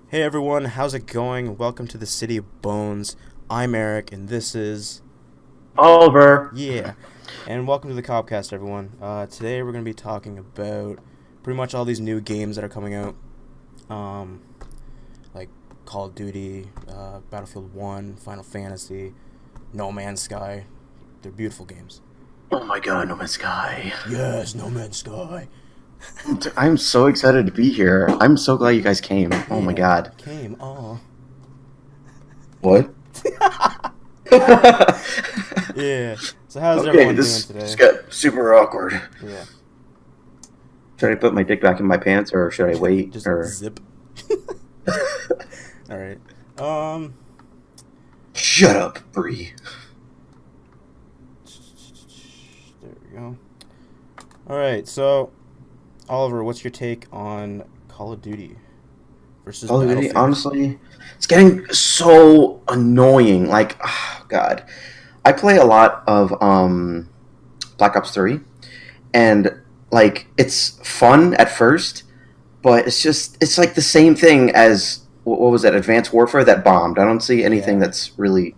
Hey everyone, how's it going? Welcome to the City of Bones. I'm Eric, and this is Oliver. yeah, and welcome to the Cobcast, everyone. Today we're gonna be talking about pretty much all these new games that are coming out, um, like Call of Duty, Battlefield 1, Final Fantasy, No Man's Sky. They're beautiful games. Oh my god, No Man's Sky. Yes, No Man's Sky. I'm so excited to be here. I'm so glad you guys came. Oh my Yeah, god. came. Oh, What? yeah. So how's Okay, everyone doing this today? just got super awkward. Yeah, Should I put my dick back in my pants or should I wait? just Or zip. All right. Um. shut up, Bree. There we go. All right. So, Oliver, what's your take on Call of Duty versus Call of Duty, Battlefield? honestly, it's getting so annoying. Like, oh god, I play a lot of Black Ops 3, and like it's fun at first, but it's like the same thing as what was that Advanced Warfare that bombed. I don't see anything Yeah. that's really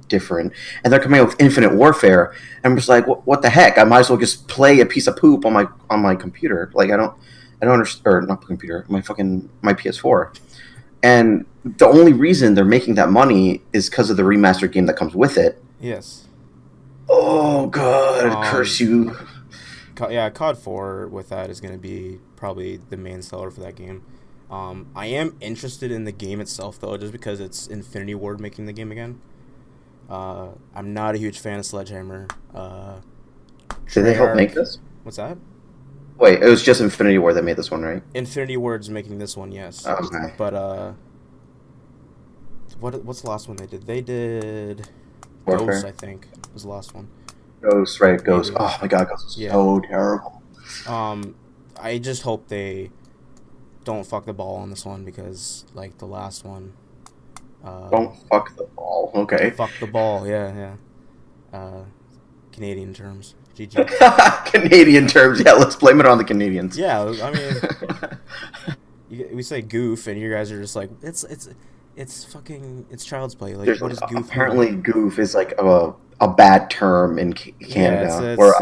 different, and they're coming out with Infinite Warfare, and I'm just like, what the heck? I might as well just play a piece of poop on my computer. Like I don't understand, or not computer, my PS4. And the only reason they're making that money is because of the remastered game that comes with it. Yes. Oh god, curse Um. you! Yeah. COD 4 with that is going to be probably the main seller for that game. I am interested in the game itself though, just because it's Infinity Ward making the game again. I'm not a huge fan of Sledgehammer. Did they help make Treyarch. this? What's that? Wait, it was just Infinity War that made this one, right? Infinity Ward's making this one, yes. Okay. But what's the last one they did? They did Ghost, I Warfare. think, was the last one. Ghost, right? Ghost. Maybe. Oh my god, Ghost is Yeah. so terrible. Um, I just hope they don't fuck the ball on this one because like the last one, Don't fuck the ball. Okay. fuck the ball. Yeah, yeah. Canadian terms. GG. Canadian terms. Yeah, let's blame it on the Canadians. Yeah, I mean, we say goof, and you guys are just like it's fucking it's child's play. Like, There's what does goof apparently mean? goof is like a bad term in Yeah, it's Canada, where it's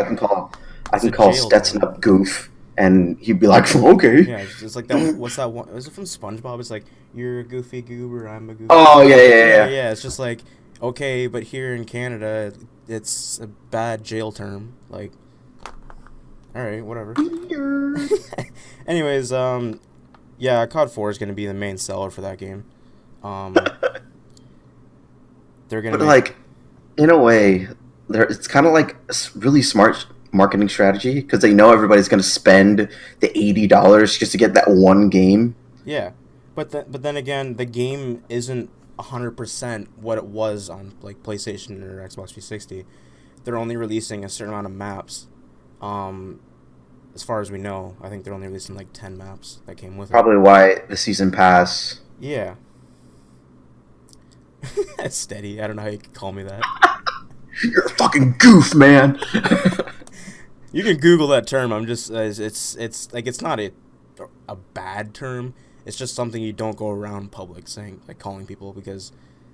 I it's a can call jail Stetson term. up goof, and he'd be like, okay. Yeah, it's like that. What's that one? Was it from SpongeBob? It's like you're a goofy goober, I'm a goofy Oh yeah, goober. yeah, Yeah, yeah. yeah. It's just like okay, but here in Canada, it's a bad jail term. Like, all right, whatever. Yeah. Anyways, yeah, COD 4 is gonna be the main seller for that game. Um, they're gonna But make like, in a way, it's kind of like a really smart marketing strategy because they know everybody's going to spend the $80 just to get that one game. yeah, but then again, the game isn't 100% what it was on like PlayStation or Xbox 360. They're only releasing a certain amount of maps. Um, as far as we know, I think they're only releasing like 10 maps that came with it. Probably why the season pass. Yeah. Steady. I don't know how you can call me that. You're a fucking goof, man. You can Google that term. I'm just it's like it's not a bad term. It's just something you don't go around public saying like calling people because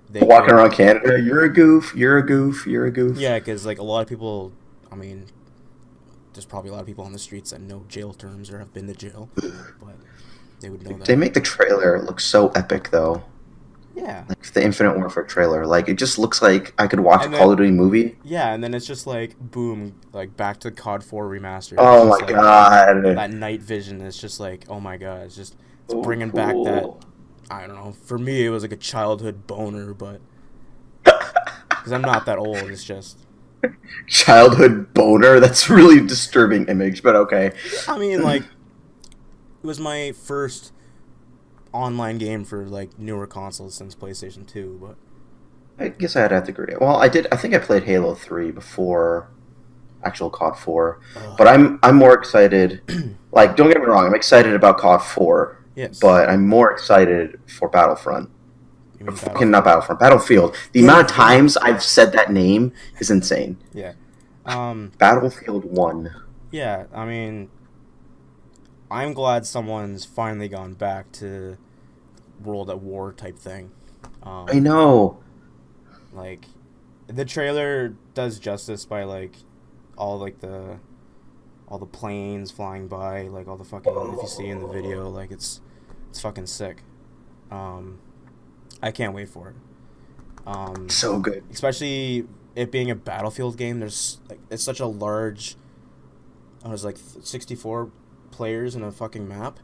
they Walking could around Canada, you're a goof. You're a goof. You're a goof. yeah because like a lot of people. I mean, there's probably a lot of people on the streets that know jail terms or have been to jail, but they would know They that. make the trailer look so epic, though. Yeah. Like the Infinite Warfare trailer, like it just looks like I could watch a And Call of then Duty movie. yeah, and then it's just like boom, like back to COD 4 remastered. It's Oh just my like god. that night vision is just like, oh my god, it's So bringing back that cool. I don't know. For me, it was like a childhood boner, but because I'm not that old, it's just Childhood boner. That's a really disturbing image, but okay. I mean like it was my first online game for like newer consoles since PlayStation 2, but I guess I'd have to agree. Well, I did. I think I played Halo 3 before actual COD 4, but ugh. I'm more excited. Like, don't get me wrong, I'm excited about COD 4, Yes, but I'm more excited for Battlefront. you mean Fucking not Battlefield? Battlefront, Battlefield. The amount of Battlefield. times I've said that name is insane. Yeah. Um. Battlefield 1. Yeah. I mean, I'm glad someone's finally gone back to World at War type thing. I know. Like, the trailer does justice by like all like all the planes flying by, like all the fucking, if you see in the video, like it's fucking sick. I can't wait for it. So good. Especially it being a Battlefield game. There's like, it's such a large. There's like 64 players in a fucking map.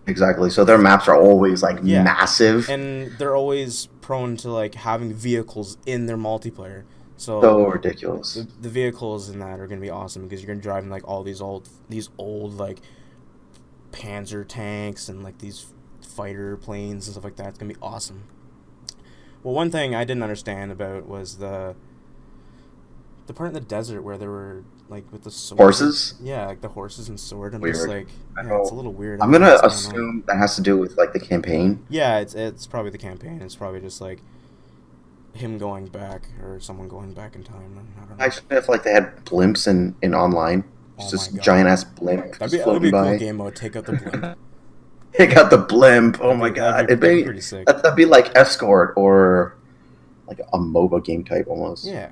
Exactly. So their maps are always like massive. And they're always prone to like having vehicles in their multiplayer. So ridiculous. The vehicles in that are gonna be awesome because you're gonna drive in like all these old like Panzer tanks and like these fighter planes and stuff like that. It's gonna be awesome. Well, one thing I didn't understand about was the part in the desert where there were like with the sword. Horses? Yeah, like the horses and sword. I'm weird. just like, it's a little weird. I'm gonna assume that has to do with like the campaign. Yeah, it's probably the campaign. It's probably just like him going back or someone going back in time. I don't know. Actually, if like they had blimps in online, it's just giant ass blimp. That would be a cool game mode. Take out the blimp. Take out the blimp. Oh my god, that'd be pretty sick. That'd be like Escort or like a MOBA game type almost. Yeah.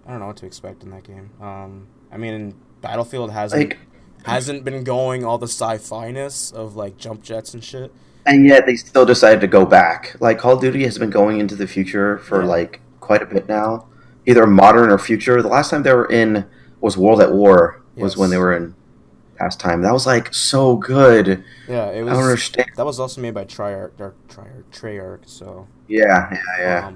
I don't know what to expect in that game. I mean, Battlefield hasn't been going all the sci-fi-ness of like jump jets and shit. And yet they still decided to go back. Like Call of Duty has been going into the future for like quite a bit now, either modern or future. The last time they were in was World at War. Was when they were in past time. That was like so good. Yeah, it was. I don't understand. That was also made by Treyarch. So yeah.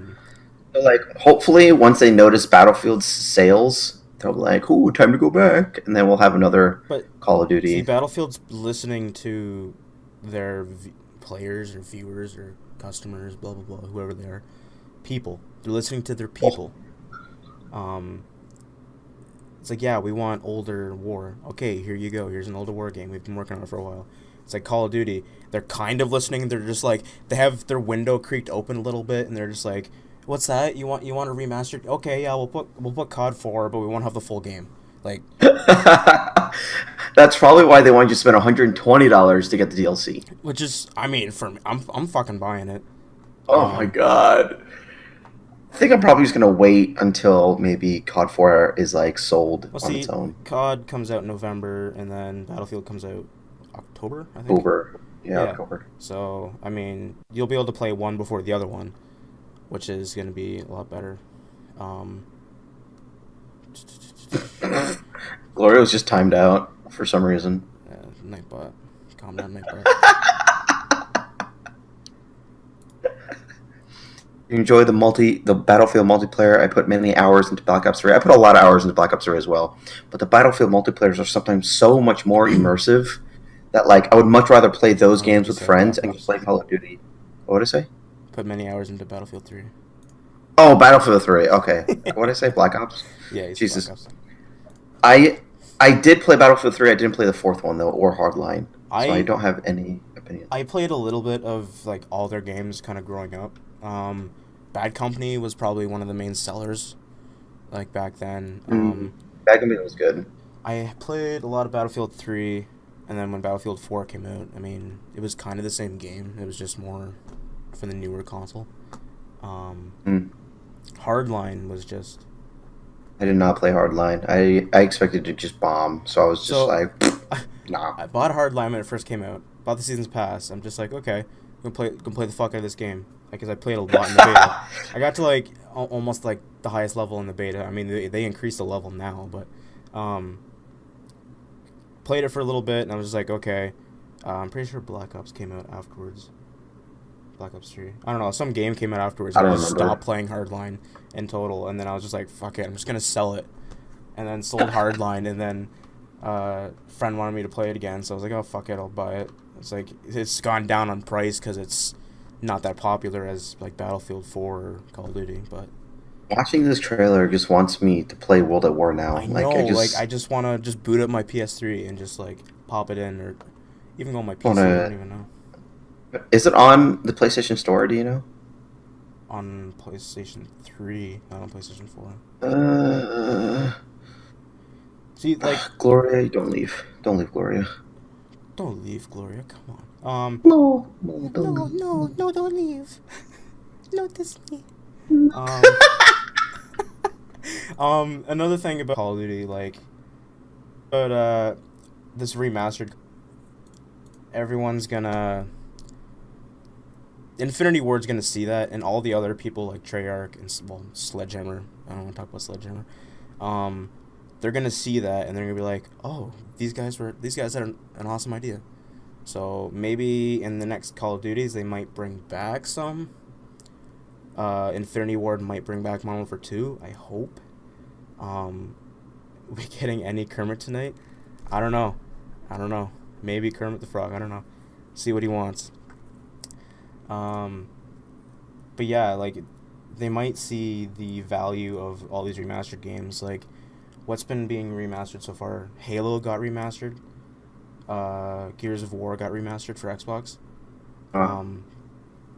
So like, hopefully, once they notice Battlefield's sales, they'll be like, "Ooh, time to go back," and then we'll have another Call of Duty. See, Battlefield's listening to their players or viewers or customers, blah blah blah, whoever they are, people. They're listening to their people. It's like, yeah, we want older war. Okay, here you go. Here's an older war game. We've been working on it for a while. It's like Call of Duty. They're kind of listening. They're just like, they have their window creaked open a little bit, and they're just like, "What's that? You want a remastered? Okay, yeah, we'll put COD 4, but we won't have the full game." Like, that's probably why they want you to spend $120 to get the DLC. Which is, I mean, for me, I'm fucking buying it. Oh my god. I think I'm probably just gonna wait until maybe COD 4 is like sold on its own. COD comes out in November, and then Battlefield comes out October, I think. October. So, I mean, you'll be able to play one before the other one, which is going to be a lot better. Gloria was just timed out for some reason. Yeah, Nightbot. Calm down, Nightbot. You enjoy the Battlefield multiplayer. I put many hours into Black Ops 3. I put a lot of hours into Black Ops 3 as well. But the Battlefield multiplayers are sometimes so much more immersive that like I would much rather play those games with friends and just play Call of Duty. What did I say? Put many hours into Battlefield 3. Oh, Battlefield 3. Okay. What did I say? Black Ops? Yeah, Jesus. Black Ops. I did play Battlefield 3. I didn't play the fourth one though, or Hardline. So I don't have any opinion. I played a little bit of like all their games kind of growing up. Bad Company was probably one of the main sellers, like back then. Bad Company was good. I played a lot of Battlefield 3, and then when Battlefield 4 came out, I mean, it was kind of the same game. It was just more for the newer console. Hardline was just... I did not play Hardline. I expected to just bomb, so I was just like, nah. I bought Hardline when it first came out. Bought the Season's Pass. I'm just like, okay, I'm gonna play the fuck out of this game. Because I played a lot in the beta. I got to like almost like the highest level in the beta. I mean, they increased the level now, but played it for a little bit, and I was just like, okay. I'm pretty sure Black Ops came out afterwards. Black Ops 3. I don't know. Some game came out afterwards. I just stopped playing Hardline in total, and then I was just like, fuck it. I'm just gonna sell it, and then sold Hardline, and then friend wanted me to play it again, so I was like, oh fuck it, I'll buy it. It's like it's gone down on price because it's not that popular as like Battlefield 4 or Call of Duty, but watching this trailer just wants me to play World at War now. I know, I just want to just boot up my PS3 and just like pop it in, or even go on my PC. I don't even know. Is it on the PlayStation Store? Do you know? On PlayStation 3, not on PlayStation 4. See, like Gloria, don't leave, Gloria. Don't leave, Gloria. Come on. No, don't No, leave. no, no, don't leave. No, Disney. No. Um, another thing about Call of Duty, like, but this remastered, everyone's gonna, Infinity Ward's gonna see that, and all the other people like Treyarch and well, Sledgehammer. I don't want to talk about Sledgehammer. They're gonna see that, and they're gonna be like, "Oh, these guys had an awesome idea." So maybe in the next Call of Duties, they might bring back some. Infinity Ward might bring back Modern Warfare 2. I hope. We getting any Kermit tonight? I don't know. Maybe Kermit the Frog. I don't know. See what he wants. But yeah, like, they might see the value of all these remastered games. Like, what's been being remastered so far? Halo got remastered. Gears of War got remastered for Xbox.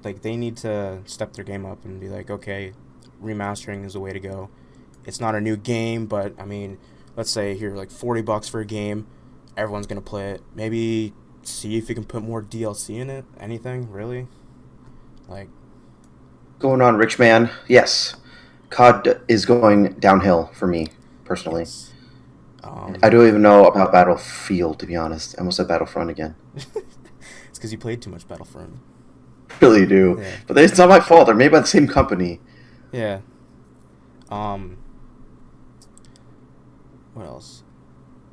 Like, they need to step their game up and be like, okay, remastering is the way to go. It's not a new game, but, I mean, let's say here, like, $40 for a game. Everyone's going to play it. Maybe see if you can put more DLC in it. Anything, really? Like, Going on, rich man. Yes, COD is going downhill for me personally. yes. I don't even know about Battlefield, to be honest. I almost said Battlefront again. It's because you played too much Battlefront. Really do. Yeah. But it's not my fault. They're made by the same company. Yeah. What else?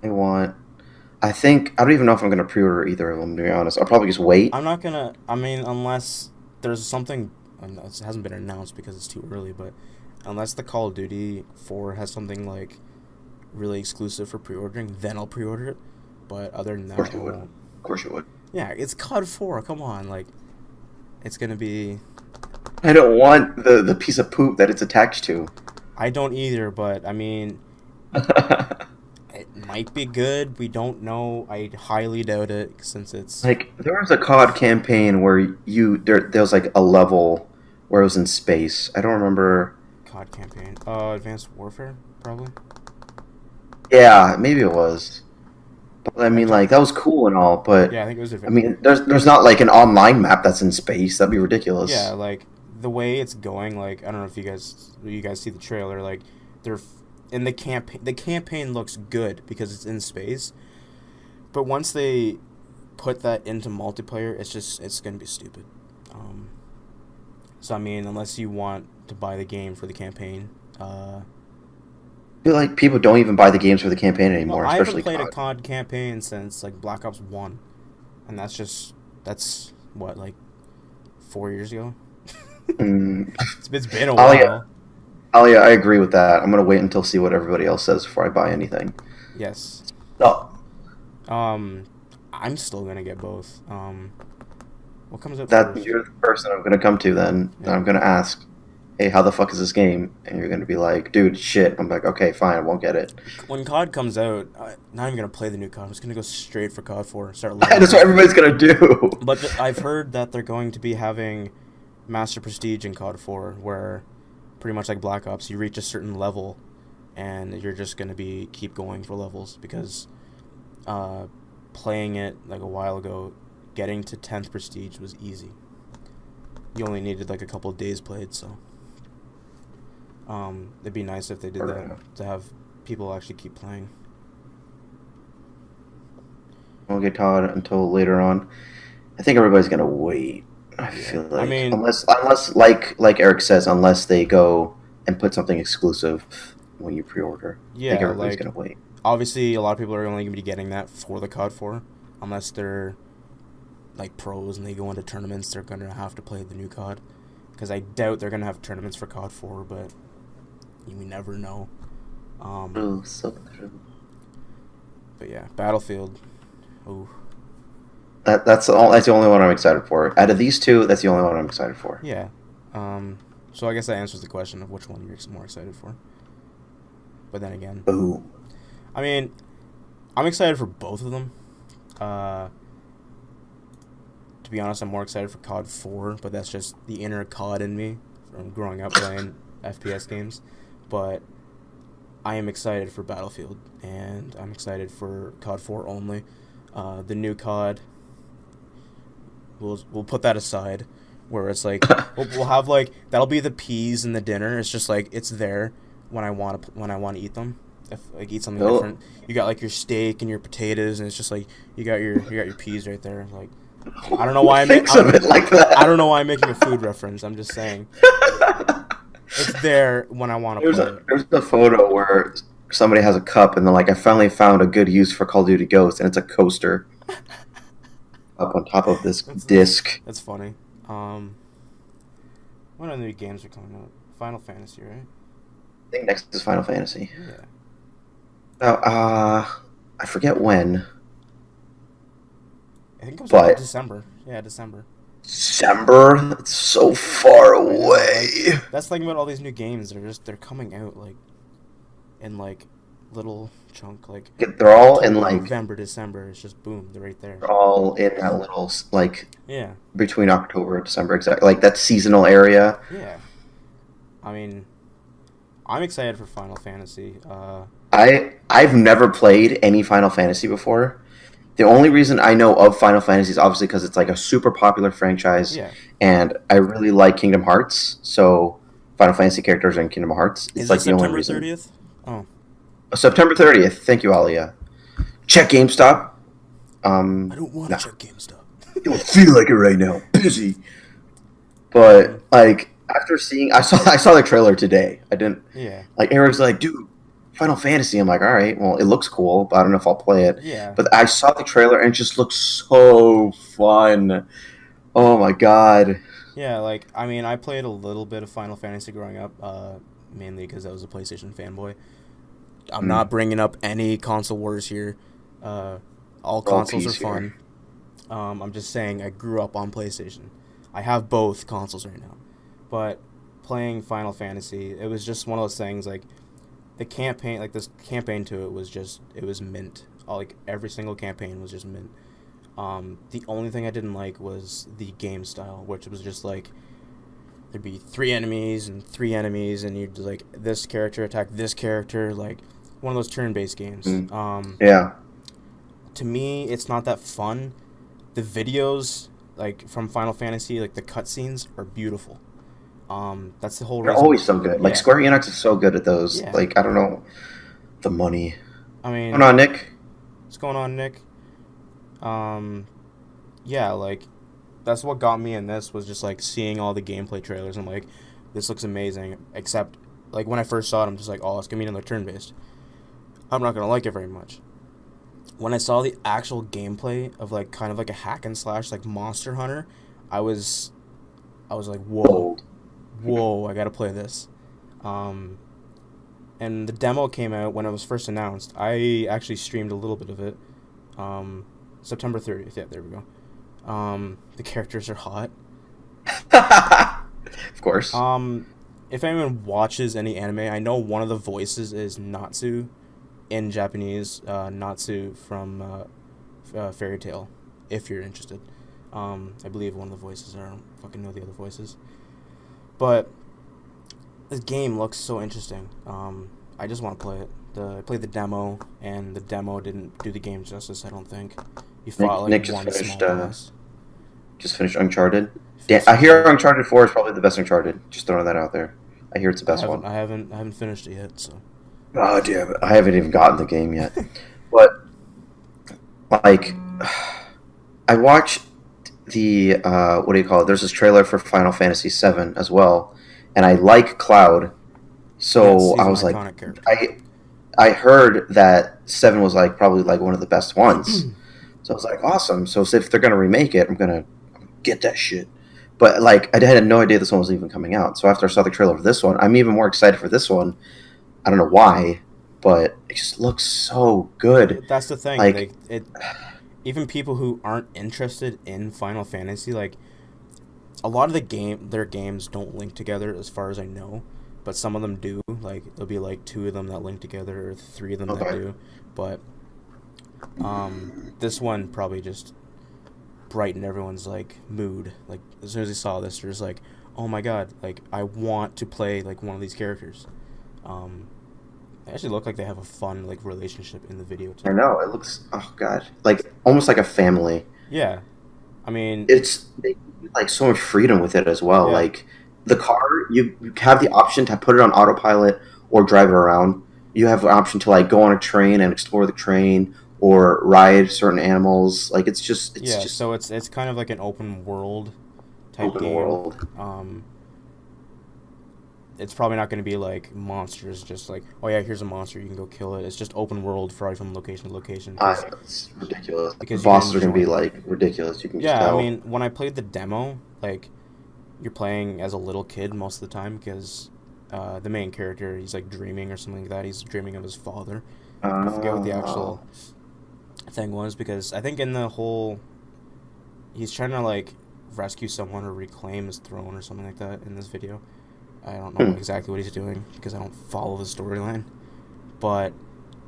I don't even know if I'm going to pre-order either of them, to be honest. I'll probably just wait. I'm not gonna. I mean, unless there's something. It hasn't been announced because it's too early. But unless the Call of Duty 4 has something like really exclusive for pre-ordering, then I'll pre-order it. But other than that, I won't. Of course you would. Yeah, it's COD 4. Come on, like, it's gonna be. I don't want the piece of poop that it's attached to. I don't either, but I mean, it might be good. We don't know. I highly doubt it since it's Like, there was a COD campaign where there was like a level where it was in space. I don't remember. COD campaign. Advanced Warfare, probably. Yeah, maybe it was. But I mean, like, that was cool and all, but Yeah, I think it was. I mean, there's not like an online map that's in space. That'd be ridiculous. Yeah, like the way it's going. Like, I don't know if you guys see the trailer. Like, they're in the campaign. The campaign looks good because it's in space. But once they put that into multiplayer, it's gonna be stupid. So I mean, unless you want to buy the game for the campaign, I feel like people don't even buy the games for the campaign anymore, I haven't especially played COD. a COD campaign since like Black Ops 1, and that's what, like 4 years ago. Mm, It's been a while. yeah, I agree with that. I'm gonna wait until see what everybody else says before I buy anything. Yes. Oh, I'm still gonna get both. What comes out that first? you're the person I'm gonna come to then. Yeah. I'm gonna ask, hey, how the fuck is this game? And you're gonna be like, dude, shit. I'm like, okay, fine, I won't get it. When COD comes out, I'm not even gonna play the new COD. I'm just gonna go straight for COD 4. Start. That's what everybody's gonna do. But I've heard that they're going to be having Master Prestige in COD 4, where pretty much like Black Ops, you reach a certain level, and you're just gonna keep going for levels because, playing it like a while ago, getting to 10th Prestige was easy. You only needed like a couple of days played, so. It'd be nice if they did that, to have people actually keep playing. Won't get COD until later on. I think everybody's gonna wait. I feel like, I mean, unless like Eric says, unless they go and put something exclusive when you pre-order. I think yeah, everybody's like gonna wait. obviously a lot of people are only gonna be getting that for the COD 4, unless they're like pros and they go into tournaments. They're gonna have to play the new COD, because I doubt they're gonna have tournaments for COD 4, but you never know. Oh, so true. But yeah, Battlefield. Ooh. That's the only one I'm excited for. Out of these two, that's the only one I'm excited for. Yeah. So I guess that answers the question of which one you're more excited for. But then again, Boom. I mean, I'm excited for both of them. To be honest, I'm more excited for COD 4, but that's just the inner COD in me from growing up playing FPS games. But I am excited for Battlefield, and I'm excited for COD 4 only. The new COD. We'll put that aside, where it's like we'll have like that'll be the peas in the dinner. It's just like it's there when I want to eat them. If like eat something different, you got like your steak and your potatoes, and it's just like you got your peas right there. Like I don't know why I'm thinks of it like that. I don't know why I'm making a food reference. I'm just saying it's there when I want to play it. There's a photo where somebody has a cup, and they're like, I finally found a good use for Call of Duty Ghost, and it's a coaster up on top of this disc. That's funny. What other new games are coming out? Final Fantasy, right? I think next is Final Fantasy. Yeah. I forget when. I think it was like December. Yeah, December. December? It's so far away. That's the thing about all these new games. They're coming out like in like little chunk, like they're all in like November, December. It's just boom, they're right there. They're all in that little like between October and December, exactly, like that seasonal area. Yeah, I mean, I'm excited for Final Fantasy. I've never played any Final Fantasy before. The only reason I know of Final Fantasy is obviously because it's like a super popular franchise, and I really like Kingdom Hearts. So Final Fantasy characters are in Kingdom Hearts. It's like the only reason. September 30th? Oh. September 30th. Thank you, Alia. Check GameStop. I don't want to check GameStop. You don't feel like it right now. Busy. But like after seeing, I saw the trailer today. I didn't. Yeah. Like Eric's like, dude, Final Fantasy. I'm like, all right, well, it looks cool, but I don't know if I'll play it. Yeah. But I saw the trailer and it just looks so fun. Oh my god. Yeah, like I mean, I played a little bit of Final Fantasy growing up, mainly because I was a PlayStation fanboy. I'm not bringing up any console wars here. All consoles are fun. I'm just saying I grew up on PlayStation. I have both consoles right now. But playing Final Fantasy, it was just one of those things, like, the campaign, like, this campaign to it was just, it was mint. Like, every single campaign was just mint. The only thing I didn't like was the game style, which was just, like, there'd be 3 enemies, and you'd, like, this character attack this character, like, one of those turn-based games. Yeah. To me, it's not that fun. The videos, like, from Final Fantasy, like, the cutscenes are beautiful. That's the whole reason. They're always so good. Like, Square Enix is so good at those. Yeah. Like, I don't know, the money. I mean... What's going on, Nick? What's going on, Nick? Yeah, like, that's what got me in this, was just, like, seeing all the gameplay trailers. I'm like, this looks amazing. Except, like, when I first saw it, I'm just like, oh, it's going to be another turn-based. I'm not going to like it very much. When I saw the actual gameplay of, like, kind of like a hack and slash, like, Monster Hunter, I was like, whoa, I gotta play this. And the demo came out when it was first announced. I actually streamed a little bit of it. September 30th, yeah, there we go. The characters are hot. Of course. If anyone watches any anime, I know one of the voices is Natsu in Japanese, Natsu from Fairy Tail, if you're interested. I believe one of the voices. I don't fucking know the other voices. But this game looks so interesting. I just want to play it. I played the demo, and the demo didn't do the game justice, I don't think. You fought Nick one just small boss. Just finished Uncharted. Yeah, I hear Uncharted 4 is probably the best Uncharted. Just throwing that out there. I hear it's the best one. I haven't finished it yet, so. Oh, damn it. I haven't even gotten the game yet. But, like, I watched the, what do you call it? There's this trailer for Final Fantasy VII as well. And I like Cloud. So I was like, I heard that 7 was, like, probably, like, one of the best ones. So I was like, awesome. So if they're going to remake it, I'm going to get that shit. But, like, I had no idea this one was even coming out. So after I saw the trailer for this one, I'm even more excited for this one. I don't know why, but it just looks so good. That's the thing. Like even people who aren't interested in Final Fantasy, like, a lot of their games don't link together as far as I know, but some of them do. Like, there'll be, like, 2 of them that link together, or 3 of them that do. But this one probably just brightened everyone's, like, mood. Like, as soon as they saw this, they're just like, oh my god, like, I want to play, like, one of these characters. They actually look like they have a fun like relationship in the video I too. know it looks. Oh god, like almost like a family. Yeah, I mean, It's they give you, like so much freedom with it as well. yeah, Like the car, you have the option to put it on autopilot or drive it around. You have the option to like go on a train and explore the train or ride certain animals. Like it's yeah. just So it's kind of like an open world type open game. world. Um, it's probably not going to be like monsters, just like, oh yeah, here's a monster, you can go kill it. It's just open world, right from location to location, It's ridiculous. The because you can bosses are gonna be enjoy. like ridiculous. You can just Yeah, I tell. mean, when I played the demo, like you're playing as a little kid most of the time because the main character, he's like dreaming or something like that. He's dreaming of his father. I forget what the Uh, actual thing was because I think in the whole he's trying to like rescue someone or reclaim his throne or something like that in this video. I don't know hmm. exactly what he's doing because I don't follow the storyline. But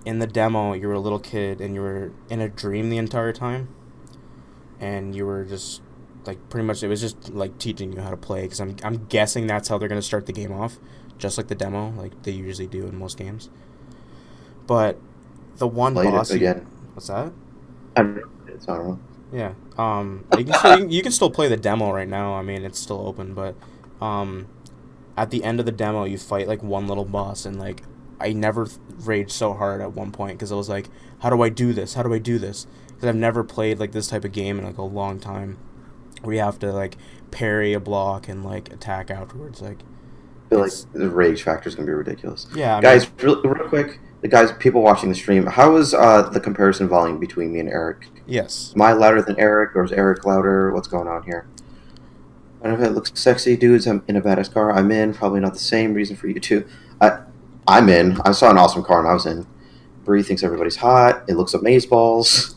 in the demo, you were a little kid and you were in a dream the entire time, and you were just like pretty much it was just like teaching you how to play because I'm guessing that's how they're gonna start the game off, just like the demo, like they usually do in most games. But the one Played it boss you again. what's that? I don't know. It's not wrong. Yeah. You can still play the demo right now. I mean, it's still open, but um, at the end of the demo, you fight like one little boss, and like I never raged so hard at one point because I was like, how do I do this? How do I do this? Because I've never played like this type of game in like a long time, where you have to like parry a block and like attack afterwards. Like I feel like it's the rage factor is gonna be ridiculous. yeah. I mean, Guys, real quick, the guys, people watching the stream, how is the comparison volume between me and Eric? yes. Am I louder than Eric, or is Eric louder? What's going on here? I don't know if it looks sexy, dudes. I'm in a badass car. I'm in. Probably not the same reason for you too. I'm in. I saw an awesome car and I was in. Bree thinks everybody's hot. It looks amazeballs.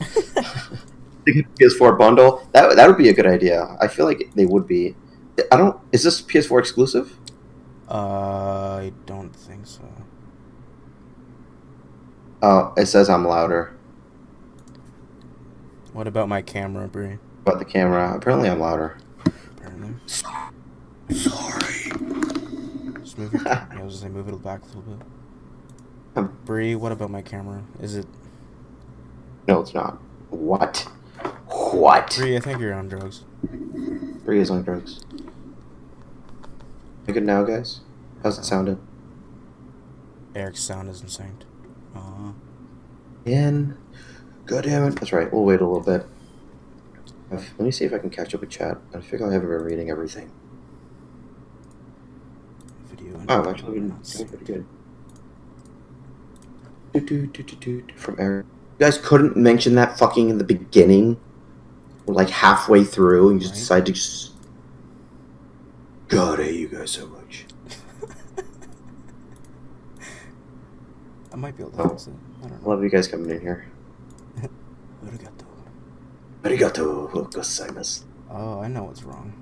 PS4 bundle. That would be a good idea. I feel like they would be. I don't. Is this PS4 exclusive? I don't think so. Oh, it says I'm louder. What about my camera, Bree? About the camera. Apparently, I'm louder. Apparently. Sorry. Just move your. Yeah, I was gonna say move it back a little bit. Bree, what about my camera? Is it No, it's not. What? What? Bree? I think you're on drugs. Bree is on drugs. You good now, guys? How's it sounding? Eric's sound isn't synced. In. God damn it. That's right. We'll wait a little bit. Let me see if I can catch up with chat. I think I haven't been reading everything. Video. Oh, I've actually been doing pretty good. From Eric. You guys couldn't mention that fucking in the beginning? Or like halfway through and you just decide to just. God, I hate you guys so much. I might be able to fix it. I don't know. Love you guys coming in here. Arigato. Arigato gozaimasu. Oh, I know what's wrong.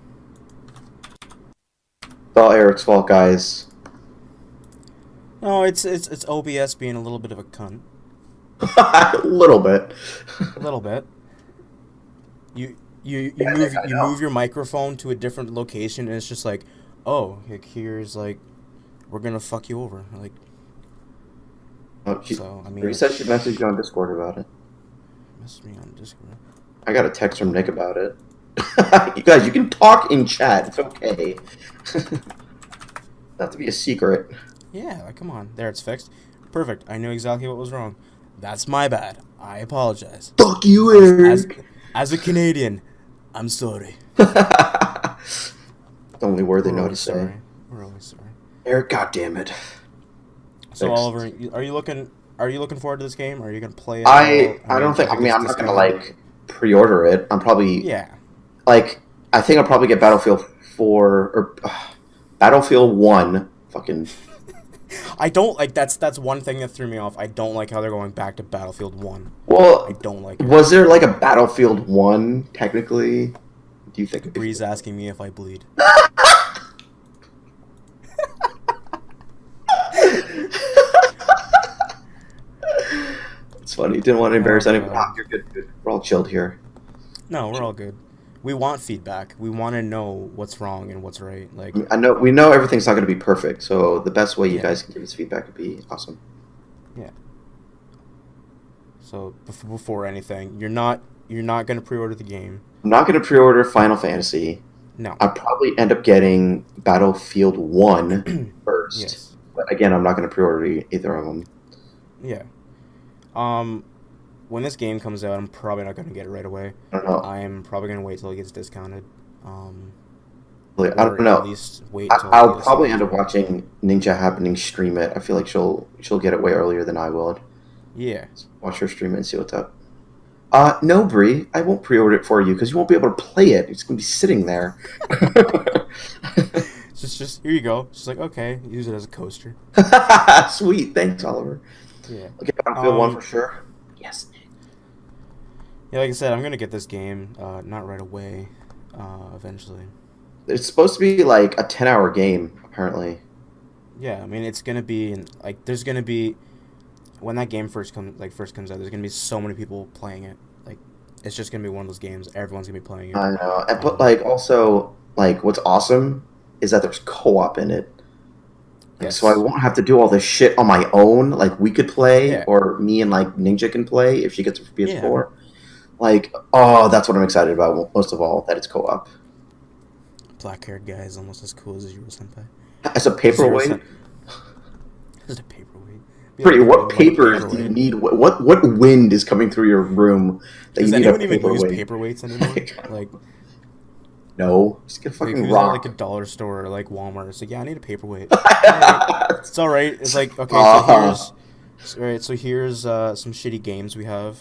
It's all Eric's fault, guys. No, it's OBS being a little bit of a cunt. A little bit. A little bit. You move your microphone to a different location and it's just like, oh, like here's like, we're gonna fuck you over. Like, Oh, so I mean, Bree said she messaged you on Discord about it. message me on Discord. I got a text from Nick about it. You guys, you can talk in chat. It's okay. Not to be a secret. Yeah, like, come on. There, it's fixed. Perfect. I knew exactly what was wrong. That's my bad. I apologize. Fuck you, Eric. As a Canadian, I'm sorry. The only word they We're know to always say. sorry. We're always sorry. Eric, goddammit. So Fixed. Oliver, are you looking forward to this game? Are you gonna play it? I don't think. I mean, I'm not gonna like pre-order it. I'm probably Yeah. like. I think I'll probably get Battlefield 4 or Battlefield 1. Fucking. I don't like that's one thing that threw me off. I don't like how they're going back to Battlefield 1. Well, I don't like it. was there like a Battlefield 1 technically? Do you think? Bree's asking me if I bleed. It's funny. Didn't want to embarrass Oh, anyone. God. You're good. We're all chilled here. No, we're all good. We want feedback. We want to know what's wrong and what's right. Like, I know we know everything's not going to be perfect, so the best way you Yeah. guys can give us feedback would be awesome. Yeah. So before anything, you're not gonna pre-order the game. I'm not going to pre-order Final Fantasy. No. I'll probably end up getting Battlefield 1 first. Yes. But again, I'm not going to pre-order either of them. Yeah. Um, when this game comes out, I'm probably not gonna get it right away. I don't know. I'm probably gonna wait till it gets discounted. Like, I don't Or at know. least wait until I I'll get a probably sale. end up watching Ninja Happening stream it. I feel like she'll get it way earlier than I will. Yeah. Watch her stream it and see what's up. No, Bree, I won't pre-order it for you because you won't be able to play it. It's going to be sitting there. Just here you go. She's like, okay, use it as a coaster. Sweet, thanks, Oliver. Yeah. Okay, Battlefield 1 for sure. Yes. Yeah, like I said, I'm gonna get this game, not right away, eventually. It's supposed to be like a 10-hour game, apparently. Yeah, I mean, it's gonna be like there's gonna be when that game first comes out. There's gonna be so many people playing it. Like, it's just gonna be one of those games. Everyone's gonna be playing it. I know, but like also like what's awesome is that there's co-op in it. Yes. So I won't have to do all this shit on my own. Like we could play, Yeah. or me and like Ninja can play if she gets her PS4. Yeah. Like, oh, that's what I'm excited about most of all. That it's co-op. Black-haired guy is almost as cool as Zero Senpai. As a paperweight. As a paperweight. Pretty. What papers do you need? What wind is coming through your room that Does you need a anyone even use paperweight? paperweights anymore? Like, No, just get a if fucking you're at rock. like a dollar store or like Walmart, it's like, yeah, I need a paperweight. It's all right. It's like, okay, so here's some shitty games we have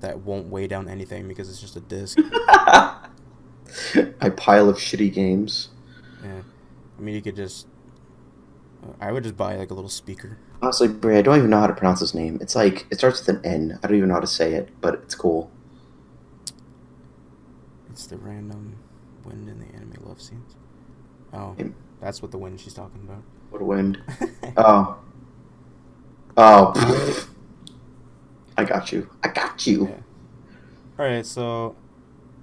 that won't weigh down anything because it's just a disc. A pile of shitty games. Yeah, I mean, you could just. I would just buy like a little speaker. Honestly, Bray, I don't even know how to pronounce his name. It's like it starts with an N. I don't even know how to say it, but it's cool. It's the random wind in the anime love scenes. Oh, that's what the wind she's talking about. What a wind. Oh. Oh. I got you. Yeah. All right, so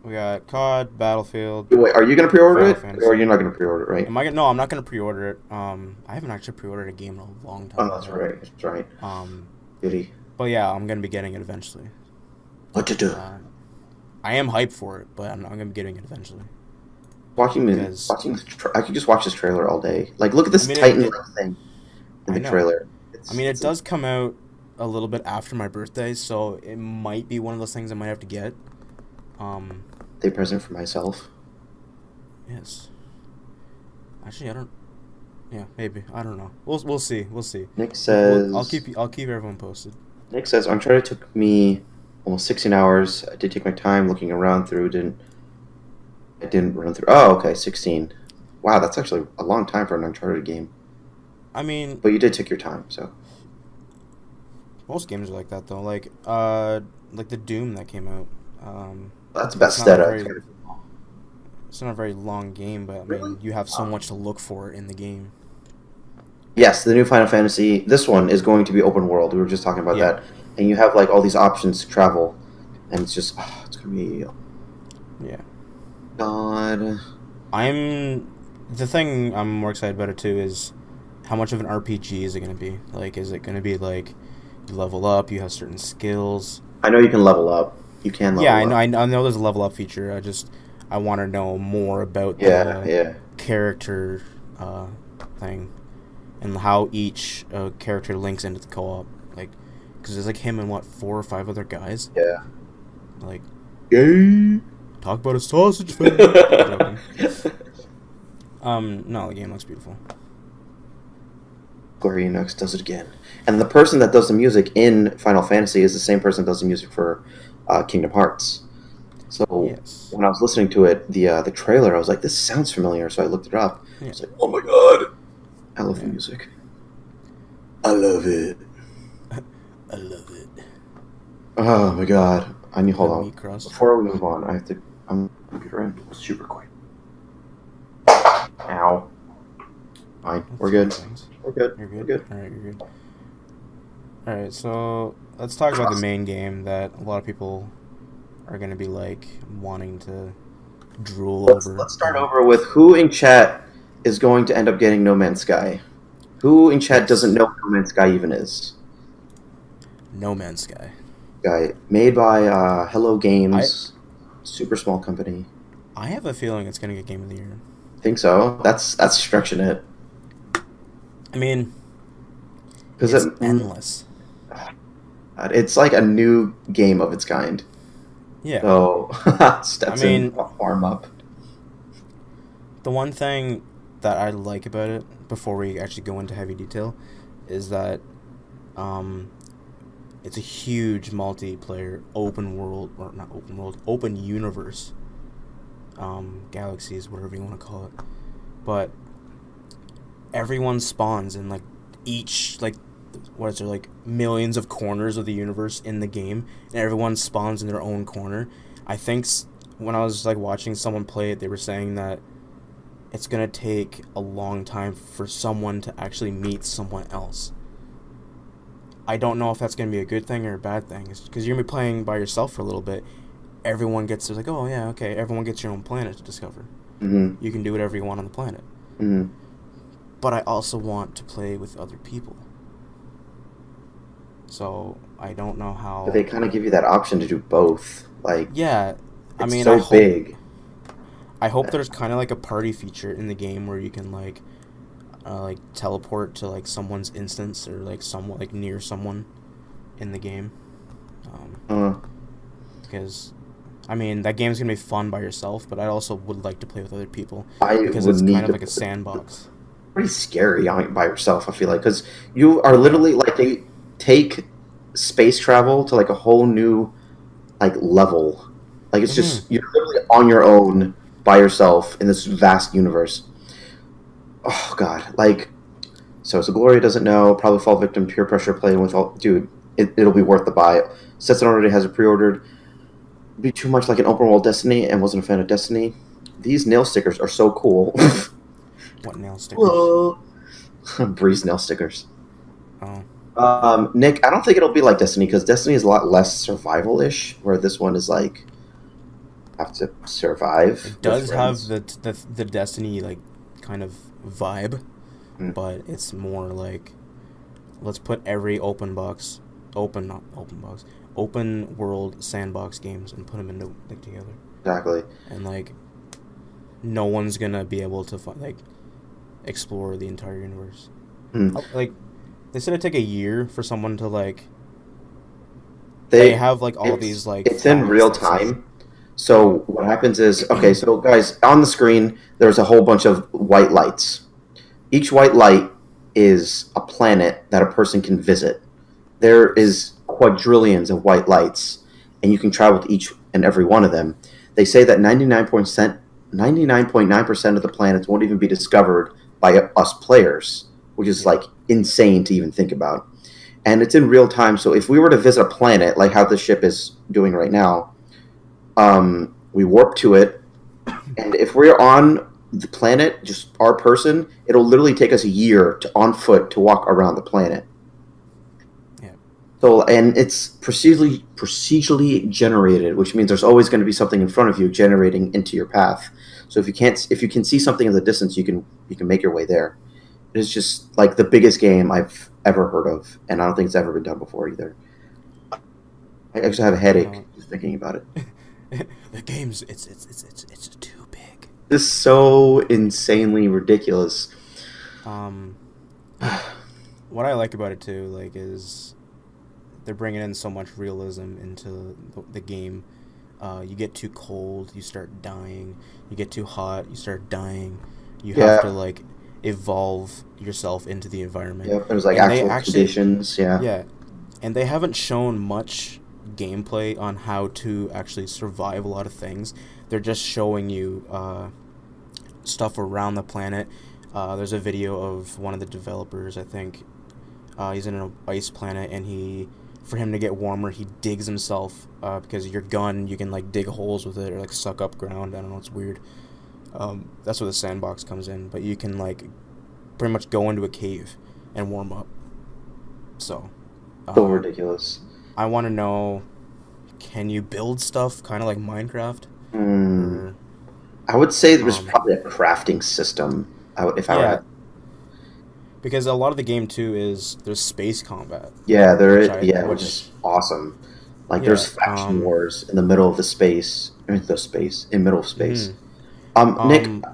we got COD, Battlefield. Wait, are you gonna pre-order Final it, Fantasy. or you're not gonna pre-order it, right? Am I gonna? No, I'm not gonna pre-order it. I haven't actually pre-ordered a game in a long time. Oh, that's right. That's right. Goody. But yeah, I'm gonna be getting it eventually. What to do? I am hyped for it, but I'm gonna be getting it eventually. I could just watch this trailer all day. Like, look at this Titan thing in the trailer. It does come out a little bit after my birthday, so it might be one of those things I might have to get. Day present for myself. Yes. Actually, I don't. Yeah, maybe. I don't know. We'll see. Nick says. I'll keep everyone posted. Nick says Uncharted took me almost 16 hours. I did take my time looking around through. I didn't run through. Oh, okay, 16. Wow, that's actually a long time for an Uncharted game. I mean, but you did take your time, so. Most games are like that, though. Like the Doom that came out. That's Bethesda. It's not a very long game, but I mean, you have so much to look for in the game. Yes, the new Final Fantasy. This one is going to be open world. We were just talking about that, and you have like all these options to travel, and it's just it's gonna be. Yeah. God. The thing I'm more excited about it too is how much of an RPG is it gonna be? Like, is it gonna be like you level up, you have certain skills? I know you can level up. You can level up. Yeah, I know there's a level up feature. I want to know more about the character thing and how each character links into the co-op. Like, because there's like him and 4 or 5 other guys. Yeah. Like, yay! Talk about a sausage fan. No, the game looks beautiful. Square Enix does it again, and the person that does the music in Final Fantasy is the same person that does the music for Kingdom Hearts. So when I was listening to it, the trailer, I was like, "This sounds familiar." So I looked it up. I was like, "Oh my god, I love the music. I love it. I love it." Oh my god, I need hold on crust. Before we move on. I have to. I'm computer in super quick. Ow. Fine, we're good. We're good. You're good. We're good. All right, you're good. All right, so let's talk about the main game that a lot of people are going to be like wanting to drool over. Let's start over with who in chat is going to end up getting No Man's Sky. Who in chat doesn't know what No Man's Sky even is? No Man's Sky. Guy made by Hello I Games, super small company. I have a feeling it's gonna get Game of the Year. Think so. That's stretching it I mean, because it's endless. it's like a new game of its kind. Yeah. So I Stetson mean, farm up. the one thing that I like about it, before we actually go into heavy detail, is that um, it's a huge multiplayer open world, or not open world, open universe, galaxies, whatever you want to call it. But everyone spawns in like each like what is there, like millions of corners of the universe in the game, and everyone spawns in their own corner. I think when I was like watching someone play it, they were saying that it's gonna take a long time for someone to actually meet someone else. I don't know if that's gonna be a good thing or a bad thing, because you're gonna be playing by yourself for a little bit. Everyone gets to like, oh yeah, okay, everyone gets your own planet to discover. Mm-hmm. You can do whatever you want on the planet. Mm-hmm. But I also want to play with other people. So I don't know how. But they kind of give you that option to do both. Like, Yeah, I it's mean, so big. I hope there's kind of like a party feature in the game where you can like teleport to like someone's instance or like someone like near someone in the game. Uh, Because I mean that game's gonna be fun by yourself, but I also would like to play with other people I because would it's need kind of to. like a sandbox. Pretty scary by yourself. I feel like because you are literally like they take space travel to like a whole new like level. Like it's Mm-hmm. just you're literally on your own by yourself in this vast universe. Oh god, like so Gloria doesn't know. Probably fall victim to peer pressure playing with all dude. It'll be worth the buy. Stetson already has it pre-ordered. Be too much like an open world Destiny and wasn't a fan of Destiny. These nail stickers are so cool. What nail stickers? Whoa. Breeze nail stickers. Oh, Nick, I don't think it'll be like Destiny because Destiny is a lot less survival-ish, where this one is like have to survive it with does have friends. the Destiny like kind of vibe, Mm. but it's more like let's put every open world sandbox games and put them into like together, Exactly. and like no one's gonna be able to like explore the entire universe. Mm. Like they said, it'd take a year for someone to like. They They have like all it's these like it's in facts real that say. time. So what happens is okay. So guys, on the screen, there's a whole bunch of white lights. Each white light is a planet that a person can visit. There is quadrillions of white lights, and you can travel to each and every one of them. They say that 99.9% of the planets won't even be discovered by us players, which is Yeah. like insane to even think about. And it's in real time, so if we were to visit a planet, like how the ship is doing right now, we warp to it, and if we're on the planet, just our person, it'll literally take us a year to on foot to walk around the planet. Yeah. So, and it's procedurally generated, which means there's always going to be something in front of you generating into your path. So if you can see something in the distance, you can make your way there. It is just like the biggest game I've ever heard of, and I don't think it's ever been done before either. I actually have a I don't headache know. just thinking about it. The game's it's too big. This is so insanely ridiculous. Um, what I like about it too, like, is they're bringing in so much realism into the game. You get too cold, you start dying. You get too hot, you start dying. You have to Yeah, like evolve yourself into the environment, yeah. There's like and they actual actually, conditions. Yeah, yeah, and they haven't shown much gameplay on how to actually survive a lot of things. They're just showing you stuff around the planet. There's a video of one of the developers, I think. He's in an ice planet, and for him to get warmer, he digs himself because your gun, you can like dig holes with it or like suck up ground. I don't know, it's weird. That's where the sandbox comes in, but you can like pretty much go into a cave and warm up. So, so uh, ridiculous. I want to know, can you build stuff kind of like Minecraft? Hmm. Or, I would say there's um, probably a crafting system. If I were to yeah, have, because a lot of the game too is there's space combat, Yeah, which which is awesome. Like there's yeah, faction wars in the middle of the space, in middle of space. mhm. Nick, Um,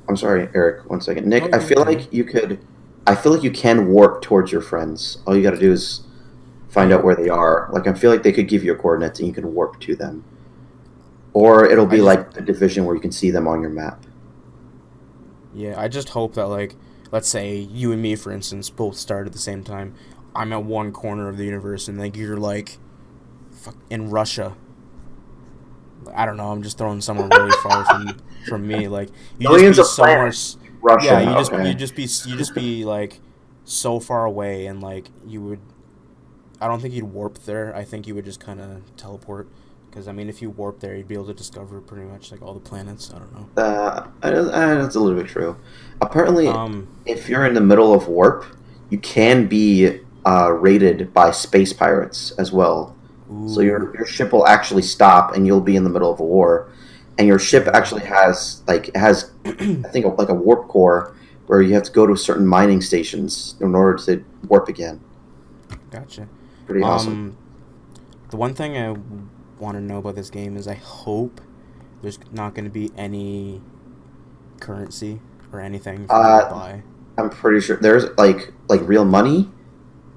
I'm sorry, Eric. One second, no, Nick. you're good, you're good. I feel like you can warp towards your friends. All you got to do is find Yeah, out where they are. Like I feel like they could give you coordinates and you can warp to them, or it'll I be just like the division where you can see them on your map. yeah, I just hope that like, let's say you and me, for instance, both start at the same time. I'm at one corner of the universe, and like you're like, in Russia. I don't know. I'm just throwing somewhere really far from me. Like you just Millions be of somewhere. planets. Russia. Yeah, Okay. you just be like so far away, and like you would. I don't think you'd warp there. I think you would just kind of teleport. Because I mean, if you warp there, you'd be able to discover pretty much like all the planets. I don't know. That's a little bit true. Apparently, Um. if you're in the middle of warp, you can be raided by space pirates as well. So Ooh. your ship will actually stop, and you'll be in the middle of a war. And your ship Yeah. actually has I think like a warp core where you have to go to certain mining stations in order to warp again. Gotcha. Pretty awesome. Um. The one thing I want to know about this game is I hope there's not going to be any currency or anything for me to Uh, buy. I'm pretty sure there's like real money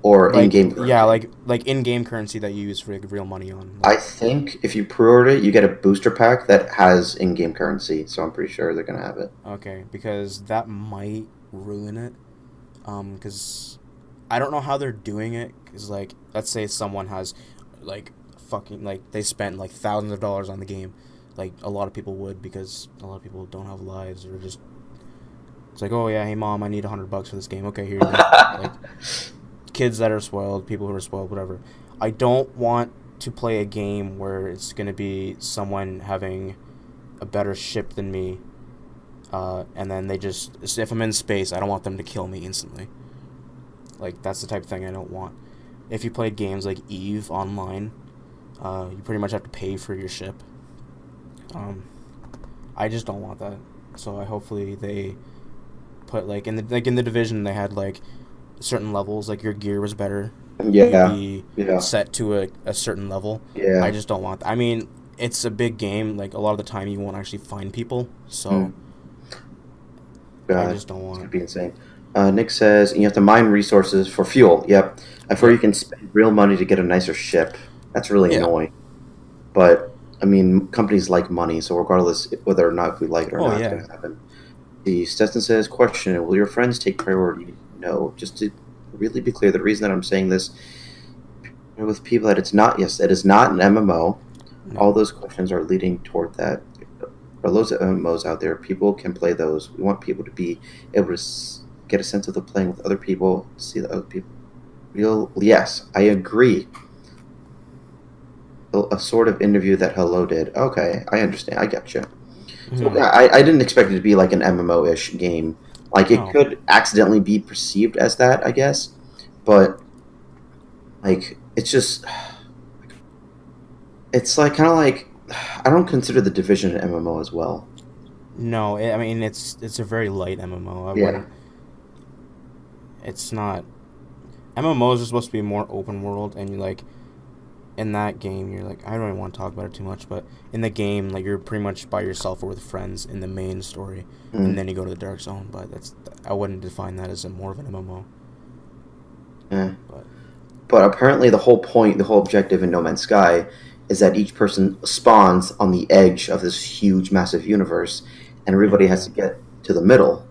or Like in-game yeah, currency. like in-game currency that you use for like, real money on. I Like think if you pre-order it, you get a booster pack that has in-game currency. So I'm pretty sure they're gonna have it. okay, because that might ruin it. Because I don't know how they're doing it. Because like, let's say someone has like fucking like they spent like thousands of dollars on the game. Like a lot of people would because a lot of people don't have lives or just it's like, oh yeah, hey mom, I need $100 for this game. Okay, here you go. Like kids that are spoiled, people who are spoiled, whatever. I don't want to play a game where it's gonna be someone having a better ship than me, and then they just if I'm in space, I don't want them to kill me instantly. Like that's the type of thing I don't want. If you played games like Eve online, you pretty much have to pay for your ship. Um, I just don't want that. So I hopefully they put like in the division they had like certain levels, like your gear was better. You'd Yeah, be yeah, set to a certain level. I yeah. just don't want that. I mean, it's a big game. Like a lot of the time, you won't actually find people. So Mm, I God, just don't it's gonna want. be insane. Nick says you have to mine resources for fuel. Yep, I've heard you Yep. can spend real money to get a nicer ship. That's really Yeah. annoying. But I mean, companies like money, so regardless whether or not if we like it or Oh not, it's yeah. gonna happen. The Stetson says, question, will your friends take priority? No. Just to really be clear, the reason that I'm saying this with people that it's not, yes, it is not an MMO. All No. those questions are leading toward that. For loads of MMOs out there, people can play those. We want people to be able to get a sense of the playing with other people, see the other people. Real, yes, I agree. A sort of interview that Hello did. Okay, I understand. I get you. So Hmm. yeah, I didn't expect it to be like an MMO-ish game. Like it No. could accidentally be perceived as that, I guess. But like it's just it's like kind of like I don't consider the Division an MMO as well. No. I mean, it's a very light MMO. I Yeah. wouldn't. It's not. MMOs are supposed to be more open world, and you like in that game, you're like, I don't even want to talk about it too much, but in the game, like you're pretty much by yourself or with friends in the main story, and Mm, then you go to the dark zone. But I wouldn't define that as a more of an MMO. yeah. But But apparently the whole point, the whole objective in No Man's Sky is that each person spawns on the edge of this huge, massive universe, and everybody has yeah, to get to the middle,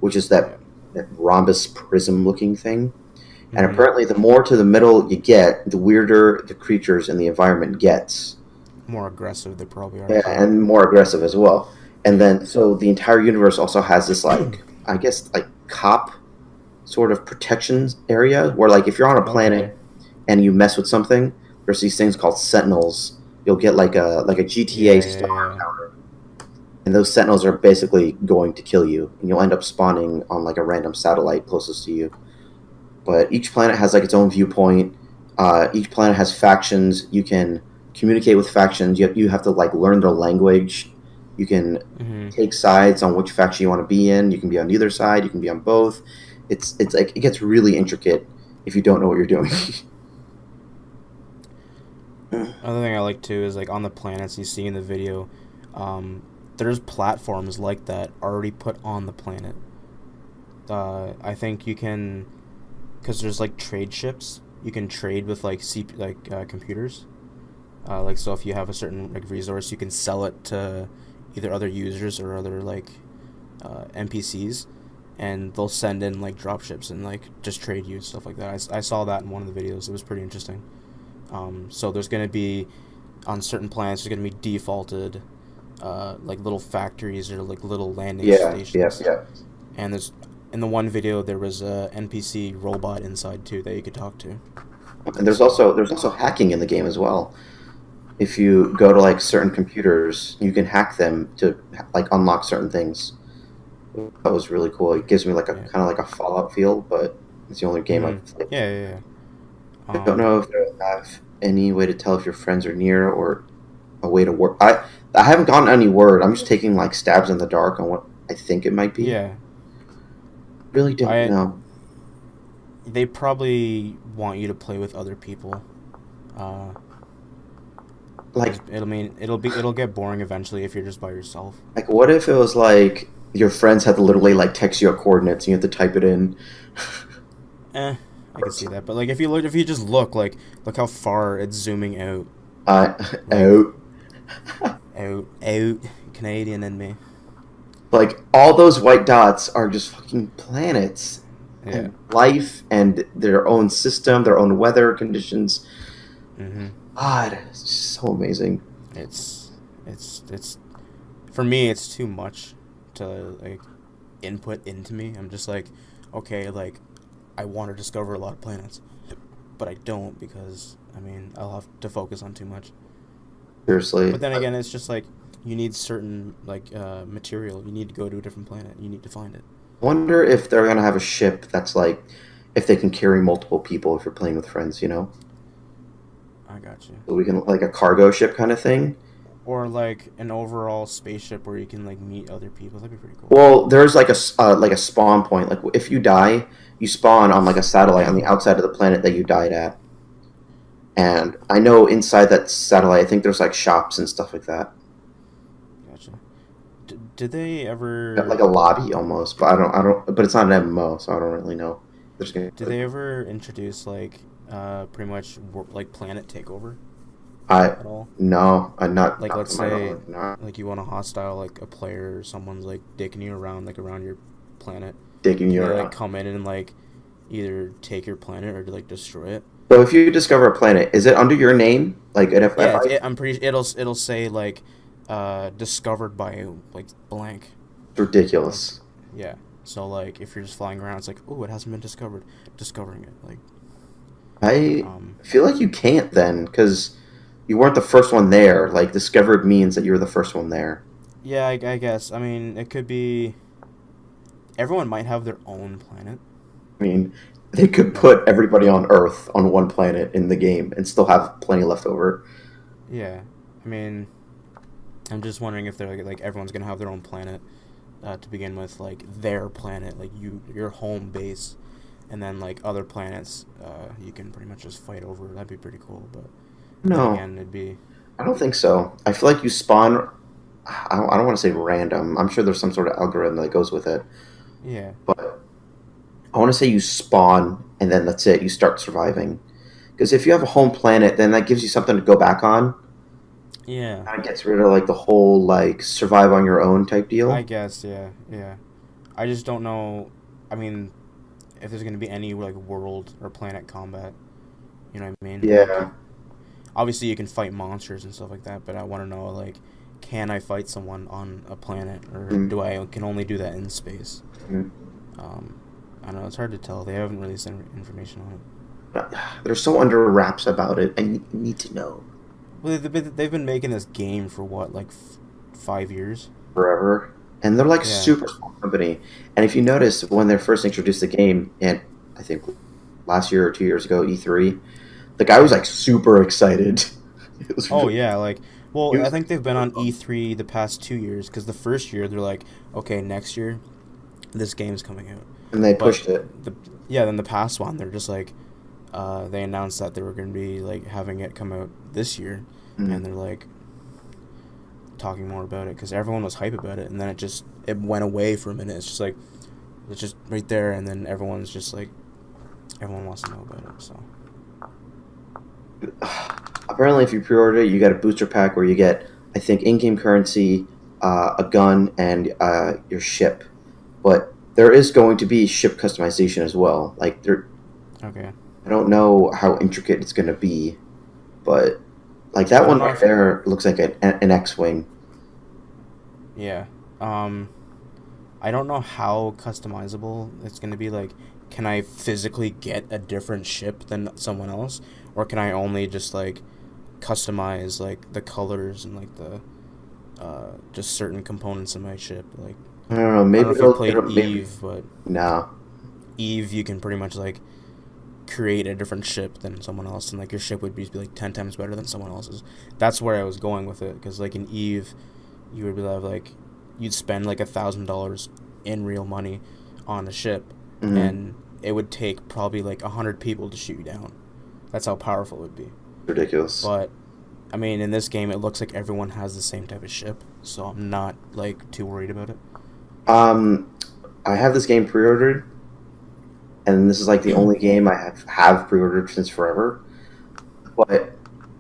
which is yeah, that rhombus prism looking thing. And mm-hmm. apparently, the more to the middle you get, the weirder the creatures and the environment gets. More aggressive they probably are Yeah, too. and more aggressive as well. And Yeah, then, so the entire universe also has this, like, I guess, like, cop sort of protection area where, like, if you're on a okay, planet and you mess with something, there's these things called sentinels. You'll get like a GTA yeah, yeah, star yeah. encounter, and those sentinels are basically going to kill you, and you'll end up spawning on like a random satellite closest to you. But each planet has like its own viewpoint. Each planet has factions. You can communicate with factions. You have to like learn their language. You can Mm-hmm. take sides on which faction you want to be in. You can be on either side. You can be on both. it's like it gets really intricate if you don't know what you're doing. Another thing I like too is like on the planets you see in the video, there's platforms like that already put on the planet. I think you can, because there's like trade ships. You can trade with like computers. Like so, if you have a certain like resource, you can sell it to either other users or other like NPCs, and they'll send in like dropships and like just trade you stuff like that. I saw that in one of the videos. It was pretty interesting. So there's gonna be on certain planets there's gonna be defaulted like little factories or like little landing stations. Yeah. And there's in the one video there was a NPC robot inside too that you could talk to. And there's also hacking in the game as well. If you go to like certain computers, you can hack them to like unlock certain things. That was really cool. It gives me like a kind of like a Fallout feel, but it's the only game I've played. Yeah. I don't know if they have any way to tell if your friends are near or a way to work. I haven't gotten any word. I'm just taking like stabs in the dark on what I think it might be. Yeah. Really don't know. They probably want you to play with other people. Like it'll get boring eventually if you're just by yourself. Like what if it was like your friends had to literally like text you coordinates and you have to type it in? I can see that, but like if you just look how far it's zooming out. Out. Canadian in me. Like all those white dots are just fucking planets. Yeah. And life and their own system, their own weather conditions. God, it's just so amazing. It's for me it's too much to like input into me. I'm just like, okay, like I want to discover a lot of planets, but I don't because I mean I'll have to focus on too much. Seriously. But then again, it's just like you need certain like material. You need to go to a different planet. You need to find it. Wonder if they're gonna have a ship that's like, if they can carry multiple people if you're playing with friends, you know? I got you. So we can like a cargo ship kind of thing. Or like an overall spaceship where you can like meet other people. That'd be pretty cool. Well, there's like a spawn point. Like if you die, you spawn on like a satellite on the outside of the planet that you died at. And I know inside that satellite, I think there's like shops and stuff like that. Gotcha. Did they ever Like a lobby almost, but I don't. But it's not an MMO, so I don't really know. Did they ever introduce like pretty much like planet takeover? At all? No, I'm not. Like not let's say not. like you want a hostile like a player or someone's like dicking you around like around your planet. Digging you they around. Like come in and like either take your planet or like destroy it. So if you discover a planet, is it under your name? Like an I'm pretty. It'll say like discovered by like blank. Ridiculous. Yeah. So like if you're just flying around, it's like, oh, it hasn't been discovered. Discovering it, like. I feel like you can't then, because you weren't the first one there. Like discovered means that you were the first one there. Yeah, I guess. I mean, it could be. Everyone might have their own planet. I mean, they could put everybody on Earth on one planet in the game and still have plenty left over. Yeah, I mean, I'm just wondering if they're like everyone's gonna have their own planet to begin with, like their planet, like your home base, and then like other planets, you can pretty much just fight over. That'd be pretty cool, but no, again, it'd be. I don't think so. I feel like you spawn. I don't want to say random. I'm sure there's some sort of algorithm that goes with it. Yeah. But I want to say you spawn and then that's it. You start surviving. Because if you have a home planet, then that gives you something to go back on. Yeah. Kind of gets rid of like the whole like survive on your own type deal. I guess, yeah. I just don't know. I mean, if there's gonna be any like world or planet combat. You know what I mean? Yeah. Like, obviously, you can fight monsters and stuff like that, but I want to know like, can I fight someone on a planet, or do I can only do that in space? I don't know. It's hard to tell. They haven't released any information on it. They're so under wraps about it. I need to know. Well, they've been making this game for what, like 5 years? Forever. And they're like super small company. And if you notice, when they first introduced the game, and I think last year or 2 years ago, E3, the guy was like super excited. Yeah, like, well, I think they've been on E3 the past 2 years, because the first year they're like, okay, next year, this game's coming out. And they But pushed it. then the past one, they're just like, they announced that they were going to be like having it come out this year, and they're like talking more about it because everyone was hype about it, and then it went away for a minute. It's just like it's just right there, and then everyone's just like everyone wants to know about it. So Apparently, if you pre-order it, you get a booster pack where you get, I think, in-game currency, a gun, and your ship. But there is going to be ship customization as well. Like okay, I don't know how intricate it's going to be, but like that I don't one know right if there looks like an X-wing. yeah, I don't know how customizable it's going to be. Like, can I physically get a different ship than someone else, or can I only just like customize like the colors and like the just certain components of my ship? Like, I don't know. I don't know Maybe if you played maybe Eve, but no. Eve you can pretty much like create a different ship than someone else, and like your ship would be like 10 times better than someone else's. That's where I was going with it, because like in Eve, you would be like you'd spend like $1,000 in real money on a ship, Mm-hmm. and it would take probably like 100 people to shoot you down. That's how powerful it would be. Ridiculous. But I mean, in this game, it looks like everyone has the same type of ship, so I'm not like too worried about it. Um, I have this game pre-ordered, and this is like the only game I have pre-ordered since forever. But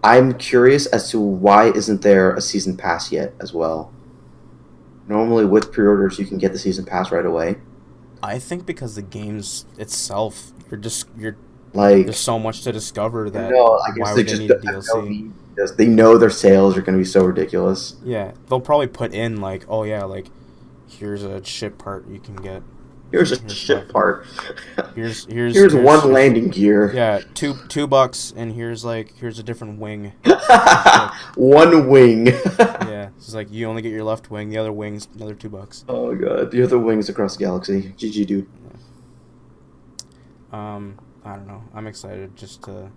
I'm curious as to why isn't there a season pass yet as well? Normally, with pre-orders, you can get the season pass right away. I think because the game's itself, you're there's Like, so much to discover I don't that know. I why guess they would they just need a have no DLC? need because they know their sales are going to be so ridiculous. Yeah, they'll probably put in like, oh yeah, like here's a ship part you can get. Here's a Here's ship five. part. Here's One landing gear. yeah, $2, and here's a different wing of the ship. One wing. Yeah, it's like you only get your left wing, the other wing's another $2. Oh god, the other wings across the galaxy. GG, dude. I don't know. I'm excited just to. I'm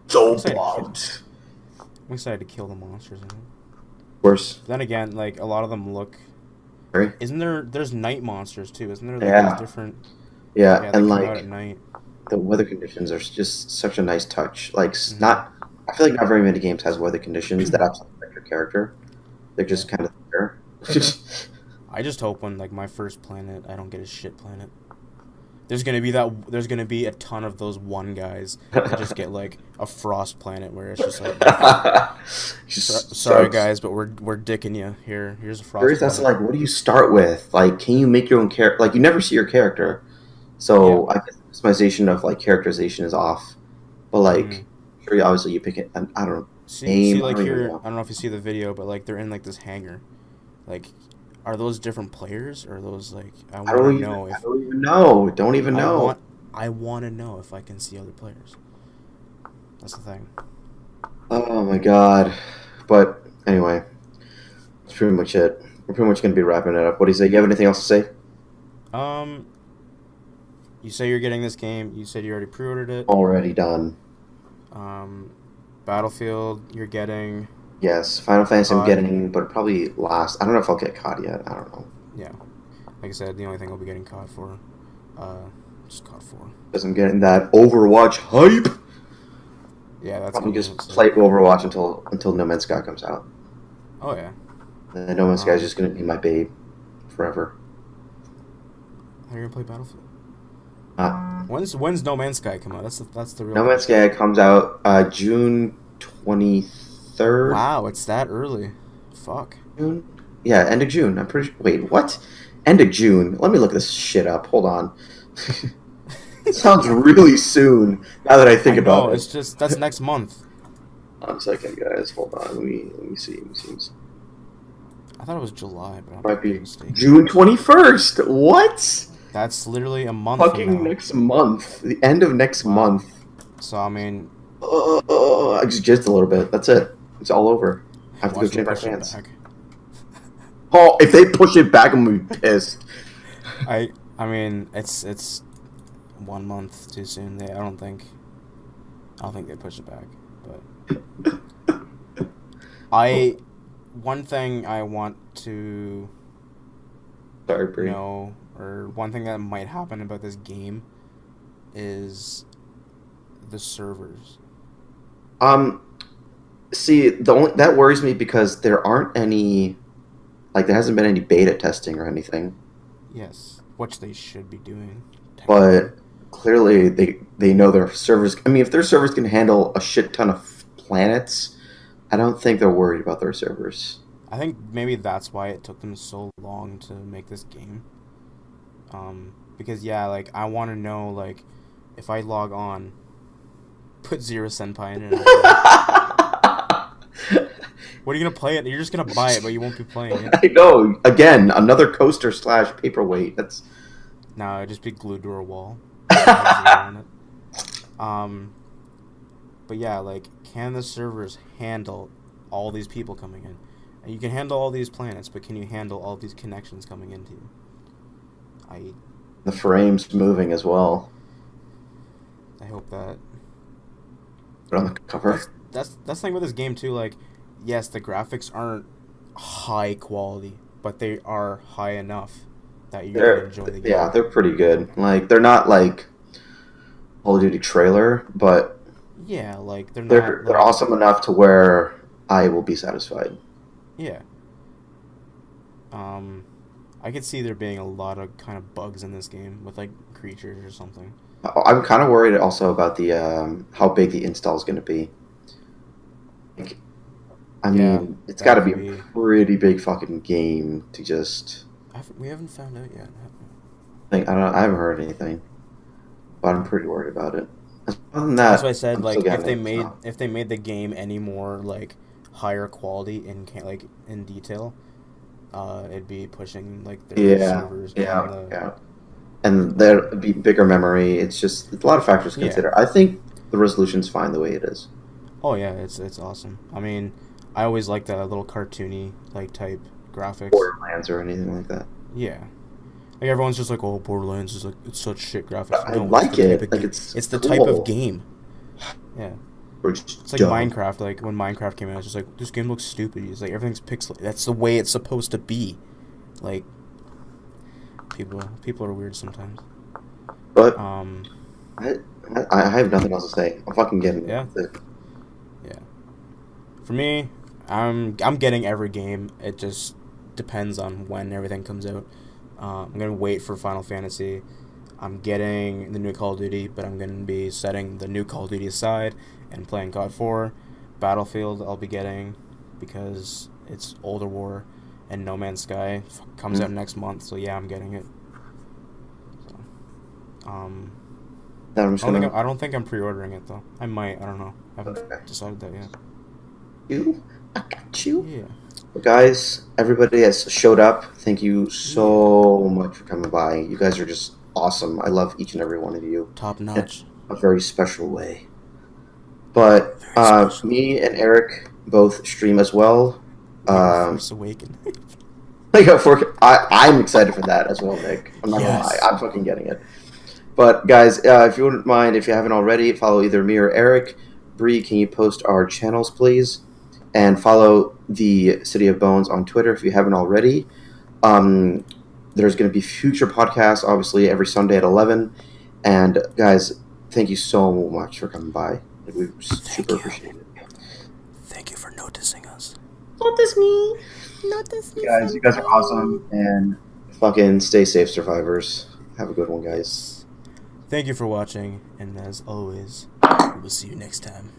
So excited to kill. pumped. I'm excited to kill the monsters in it. Of course. But then again, like a lot of them look. Right? Isn't there? There's night monsters too. Isn't there like Yeah. these different? Yeah, Yeah, they and come out like at night. the weather conditions are just such a nice touch. Like Mhm. not, I feel like not very many games has weather conditions that actually affect your character. They're Yeah. just kind of there. I just hope when like my first planet, I don't get a shit planet. There's gonna be a ton of those one guys that just get like a frost planet where it's just like, sorry Sucks. guys, but we're dicking you here. Here's a Curious frost as to planet. like what do you start with? Like, can you make your own character? Like, you never see your character, Yeah. so I guess the customization of like characterization is off. But like, Mhm. sure, obviously you pick it. I don't know, See, name. I like don't even here, know. I don't know if you see the video, but like they're in like this hangar. Like, are those different players, or are those like I want to know I if don't even know. Don't even I know. want I want to know if I can see other players. That's the thing. Oh my god. But anyway, that's pretty much it. We're pretty much gonna be wrapping it up. What do you say? You have anything else to say? Um, you say you're getting this game. You said you already pre-ordered it. Already done. Um, Battlefield, you're getting Yes, Final Fantasy I'm COD. getting, but probably last. I don't know if I'll get COD yet. I don't know. Yeah, like I said, the only thing I'll be getting COD for, uh, just COD 4. Because I'm getting that Overwatch hype. Yeah, that's Probably gonna just look sick. play Overwatch until No Man's Sky comes out. Oh yeah. And then No Man's Sky is Um, just gonna be my babe forever. how you gonna play Battlefield? Uh, When's No Man's Sky come out? That's the real no Man's question. Sky comes out June 23rd. Wow, it's that early. Fuck. June? Yeah, end of June. I'm pretty sure. Wait, what? End of June. Let me look this shit up. Hold on. It sounds really soon now that I think I know. about it. It's just that's next month. 1 second, guys. Hold on. Let me see. Let me see. I thought it was July, but Might I'm be mistaken. June 21st. What? That's literally a month from Fucking now. next month. The end of next Wow. month. So I mean, Just a little bit. That's it. It's all over. I have to go watch them change my push it pants. back. Oh, if they push it back, I'm gonna be pissed. I mean, it's 1 month too soon. I don't think they push it back. But one thing I want to Sorry, Bree. know or one thing that might happen about this game is the servers. See, that worries me because there aren't any, like, there hasn't been any beta testing or anything. Yes, which they should be doing. But clearly, they know their servers. I mean, if their servers can handle a shit ton of planets, I don't think they're worried about their servers. I think maybe that's why it took them so long to make this game. Because yeah, like I want to know, like, if I log on, put Zero Senpai in it. What are you gonna play it? You're just gonna buy it, but you won't be playing it. I know. Again, another coaster / paperweight. That's No, it'd just be glued to a wall. But yeah, like, can the servers handle all these people coming in? And you can handle all these planets, but can you handle all these connections coming into you? The frames moving as well. I hope that. Put on the cover. That's the thing with this game too. Like, yes, the graphics aren't high quality, but they are high enough that you can enjoy the game. Yeah, they're pretty good. Like, they're not like Call of Duty trailer, but yeah, like they're awesome enough to where I will be satisfied. Yeah. I could see there being a lot of kind of bugs in this game with like creatures or something. I'm kind of worried also about the how big the install is going to be. Like, I mean, it's got to be a pretty big fucking game to just. We haven't found out yet. I don't know. I haven't heard anything, but I'm pretty worried about it. Other than that, that's why I said, like, if they made the game any more like higher quality in detail, it'd be pushing like their servers. And there'd be bigger memory. It's a lot of factors to consider. I think the resolution's fine the way it is. Oh yeah, it's awesome. I mean, I always like that little cartoony like type graphics. Borderlands or anything like that. Yeah. Like, everyone's just like, oh, Borderlands is like, it's such shit graphics. I like it. Like, it's the cool. type of game. Yeah. It's like dumb. Minecraft. Like, when Minecraft came out, it's just like, this game looks stupid. It's like, everything's pixelated. That's the way it's supposed to be. Like, people are weird sometimes. But I have nothing else to say. I'm fucking getting it. Yeah. For me, I'm getting every game. It just depends on when everything comes out. I'm gonna wait for Final Fantasy. I'm getting the new Call of Duty, but I'm gonna be setting the new Call of Duty aside and playing COD 4. Battlefield I'll be getting because it's older war, and No Man's Sky comes out next month. So yeah, I'm getting it. So, I don't think I'm pre-ordering it though. I might. I don't know. I haven't decided that yet. I got you. Yeah. But guys, everybody has showed up. Thank you so much for coming by. You guys are just awesome. I love each and every one of you. Top notch. In a very special way. But me and Eric both stream as well. Force Awaken. I'm excited for that as well, Nick. I'm not gonna lie. I'm fucking getting it. But guys, if you wouldn't mind, if you haven't already, follow either me or Eric. Bree, can you post our channels, please? And follow the City of Bones on Twitter if you haven't already. There's going to be future podcasts, obviously, every Sunday at 11. And guys, thank you so much for coming by. We super appreciate it. Thank you for noticing us. Notice me. Guys, you guys are awesome. And fucking stay safe, survivors. Have a good one, guys. Thank you for watching. And as always, we will see you next time.